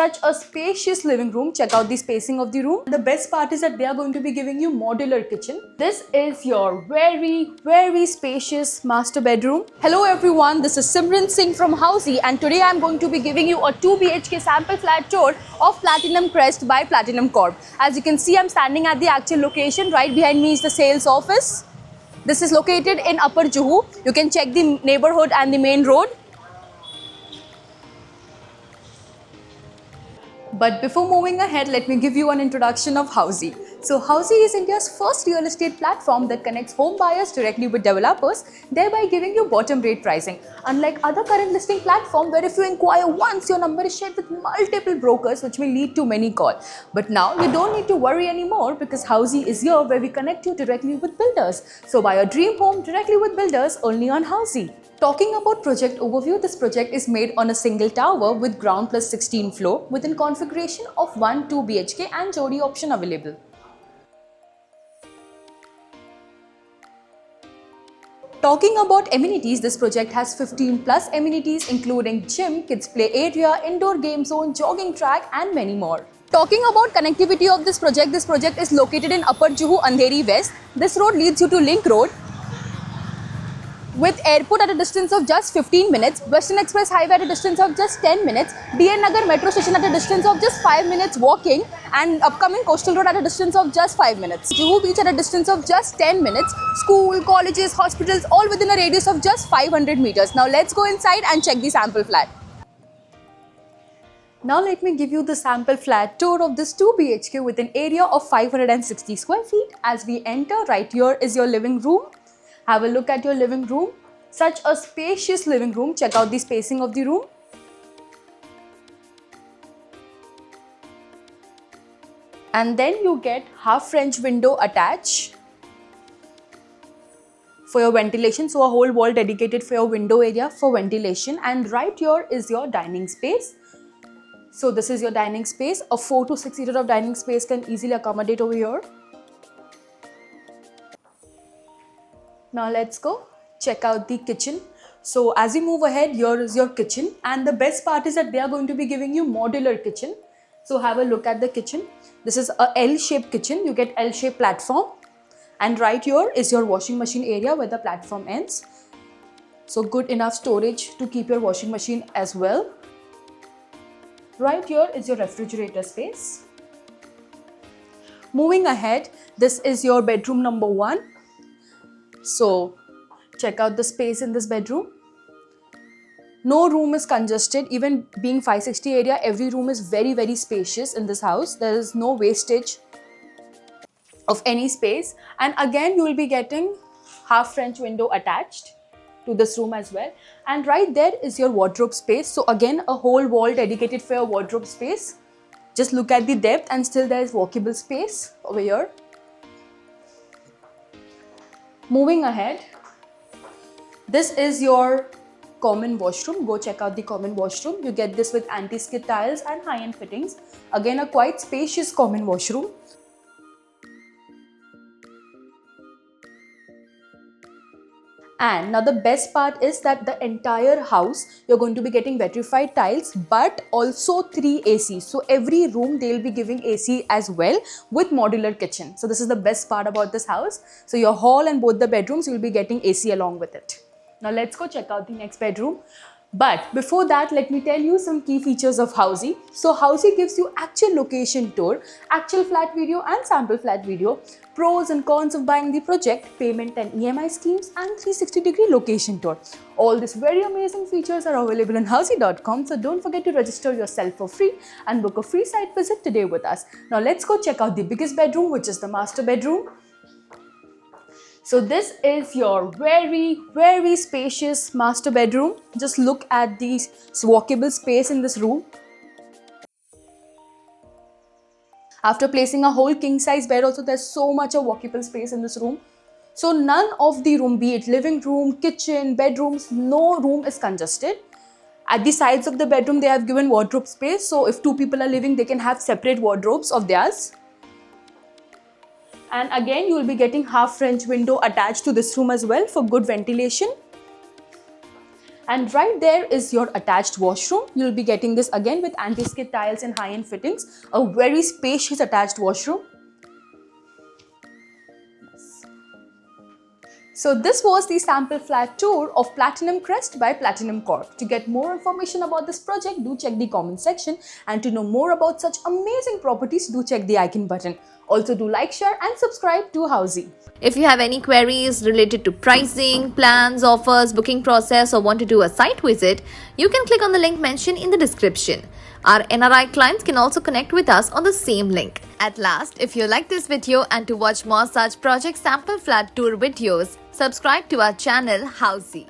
Such a spacious living room. Check out the spacing of the room. The best part is that they are going to be giving you modular kitchen. This is your very spacious master bedroom. Hello everyone, this is Simran Singh from Housey, and today I am going to be giving you a 2 BHK sample flat tour of Platinum Crest by Platinum Corp. As you can see, I am standing at the actual location. Right behind me is the sales office. This is located in Upper Juhu. You can check the neighborhood and the main road. But before moving ahead, let me give you an introduction of Housey. So Housey is India's first real estate platform that connects home buyers directly with developers, thereby giving you bottom rate pricing. Unlike other current listing platforms where if you inquire once, your number is shared with multiple brokers, which may lead to many calls. But now you don't need to worry anymore because Housey is here where we connect you directly with builders. So buy your dream home directly with builders only on Housey. Talking about project overview, this project is made on a single tower with ground plus 16 floor within configuration of 1-2 BHK and Jodi option available. Talking about amenities, this project has 15 plus amenities including gym, kids play area, indoor game zone, jogging track and many more. Talking about connectivity of this project is located in Upper Juhu, Andheri West. This road leads you to Link Road, with airport at a distance of just 15 minutes, Western Express Highway at a distance of just 10 minutes, DN Nagar Metro Station at a distance of just 5 minutes walking, and upcoming Coastal Road at a distance of just 5 minutes. Juhu Beach at a distance of just 10 minutes, school, colleges, hospitals, all within a radius of just 500 meters. Now let's go inside and check the sample flat. Now let me give you the sample flat tour of this 2 BHK with an area of 560 square feet. As we enter, right here is your living room. Have a look at your living room. Such a spacious living room. Check out the spacing of the room. And then you get half French window attached for your ventilation. So a whole wall dedicated for your window area for ventilation. And right here is your dining space. So this is your dining space. A 4 to 6 seater of dining space can easily accommodate over here. Now let's go check out the kitchen. So as you move ahead, here is your kitchen, and the best part is that they are going to be giving you modular kitchen. So have a look at the kitchen. This is a L-shaped kitchen. You get L-shaped platform, and right here is your washing machine area where the platform ends. So good enough storage to keep your washing machine as well. Right here is your refrigerator space. Moving ahead, this is your bedroom number 1. So check out the space in this bedroom. No room is congested. Even being 560 area, every room is very spacious in this house. There is no wastage of any space. And again, you will be getting half French window attached to this room as well. And right there is your wardrobe space. So again, a whole wall dedicated for your wardrobe space. Just look at the depth, and still there is walkable space over here. Moving ahead, this is your common washroom. Go check out the common washroom. You get this with anti-skid tiles and high-end fittings. Again, a quite spacious common washroom. And now the best part is that the entire house, you're going to be getting vitrified tiles, but also 3 ACs. So every room they'll be giving AC as well with modular kitchen. So this is the best part about this house. So your hall and both the bedrooms, you'll be getting AC along with it. Now let's go check out the next bedroom. But before that, let me tell you some key features of Housey. So Housey gives you actual location tour, actual flat video and sample flat video, pros and cons of buying the project, payment and EMI schemes, and 360-degree location tour. All these very amazing features are available on Housey.com. So don't forget to register yourself for free and book a free site visit today with us. Now let's go check out the biggest bedroom, which is the master bedroom. So this is your very spacious master bedroom. Just look at the walkable space in this room. After placing a whole king size bed also, there's so much of walkable space in this room. So none of the room, be it living room, kitchen, bedrooms, no room is congested. At the sides of the bedroom, they have given wardrobe space. So if 2 people are living, they can have separate wardrobes of theirs. And again, you will be getting half French window attached to this room as well for good ventilation. And right there is your attached washroom. You'll be getting this again with anti-skid tiles and high-end fittings. A very spacious attached washroom. So this was the sample flat tour of Platinum Crest by Platinum Corp. To get more information about this project, do check the comment section, and to know more about such amazing properties, do check the icon button. Also do like, share and subscribe to Housey. If you have any queries related to pricing, plans, offers, booking process, or want to do a site visit, you can click on the link mentioned in the description. Our NRI clients can also connect with us on the same link. At last, if you like this video and to watch more such project sample flat tour videos, subscribe to our channel Housey.